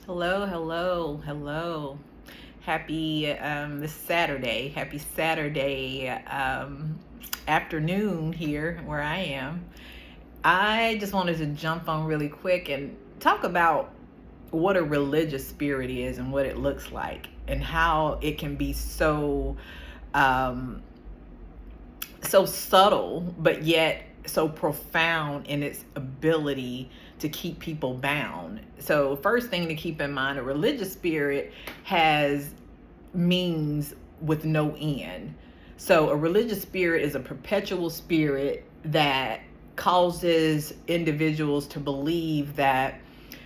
Hello, hello, hello. Happy this Saturday. Happy Saturday afternoon here where I am. I just wanted to jump on really quick and talk about what a religious spirit is and what it looks like and how it can be um, so subtle, but yet so profound in its ability to keep people bound. So, first thing to keep in mind, a religious spirit has means with no end. So, a religious spirit is a perpetual spirit that causes individuals to believe that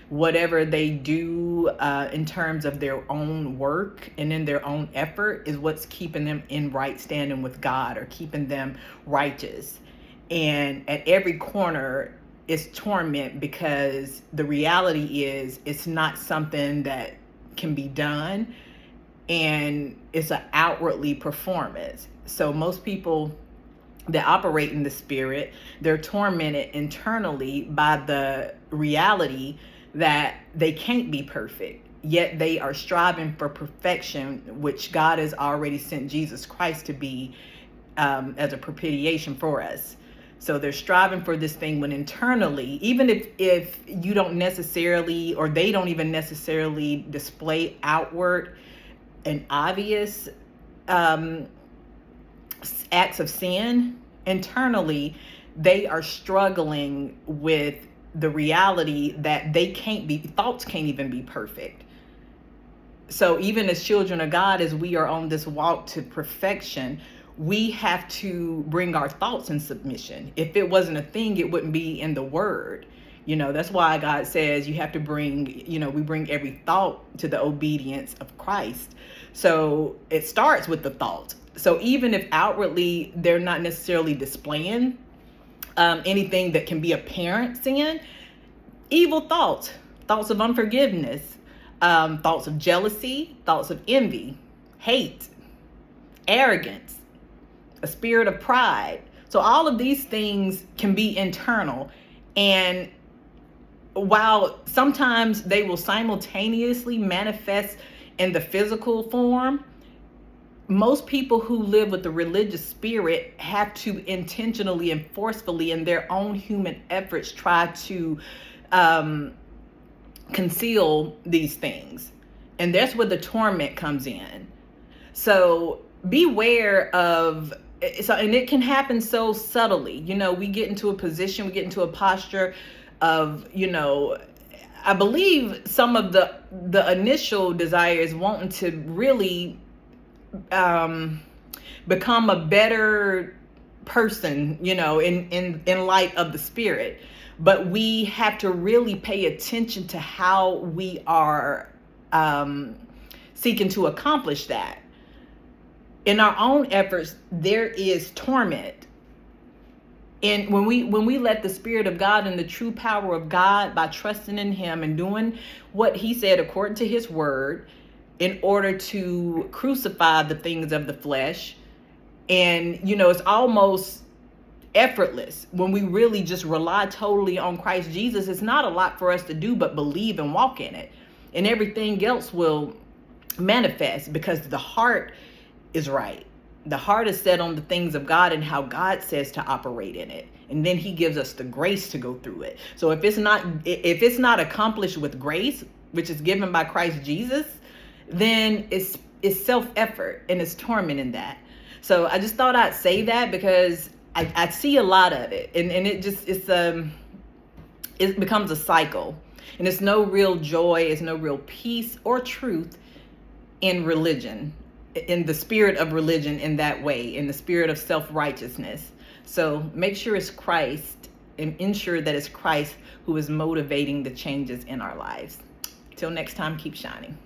whatever they do in terms of their own work and in their own effort is what's keeping them in right standing with God or keeping them righteous. And at every corner is torment because the reality is it's not something that can be done, and it's an outwardly performance. So most people that operate in the spirit, they're tormented internally by the reality that they can't be perfect, yet they are striving for perfection, which God has already sent Jesus Christ to be as a propitiation for us. So they're striving for this thing when internally, even if you don't necessarily, or they don't even necessarily display outward and obvious acts of sin, internally they are struggling with the reality that thoughts can't even be perfect. So even as children of God, as we are on this walk to perfection, we have to bring our thoughts in submission. If it wasn't a thing, it wouldn't be in the word. That's why God says you have to we bring every thought to the obedience of Christ. So it starts with the thought. So even if outwardly they're not necessarily displaying anything that can be apparent sin, evil thoughts of unforgiveness, thoughts of jealousy, thoughts of envy, hate, arrogance, a spirit of pride. So all of these things can be internal. And while sometimes they will simultaneously manifest in the physical form, most people who live with the religious spirit have to intentionally and forcefully in their own human efforts try to conceal these things. And that's where the torment comes in. So beware of, and it can happen so subtly. We get into a position, we get into a posture of, I believe some of the initial desire is wanting to really become a better person, in light of the spirit. But we have to really pay attention to how we are seeking to accomplish that. In our own efforts, there is torment. And when we let the Spirit of God and the true power of God, by trusting in Him and doing what He said according to His word, in order to crucify the things of the flesh, and it's almost effortless when we really just rely totally on Christ Jesus. It's not a lot for us to do but believe and walk in it, and everything else will manifest because the heart is right. The heart is set on the things of God and how God says to operate in it, and then He gives us the grace to go through it. So if it's not accomplished with grace, which is given by Christ Jesus, then it's self-effort and it's torment in that. So I just thought I'd say that because I see a lot of it, and it becomes a cycle, and it's no real joy, it's no real peace or truth in religion, in the spirit of religion, in that way, in the spirit of self-righteousness. So make sure it's Christ, and ensure that it's Christ who is motivating the changes in our lives. Till next time, keep shining.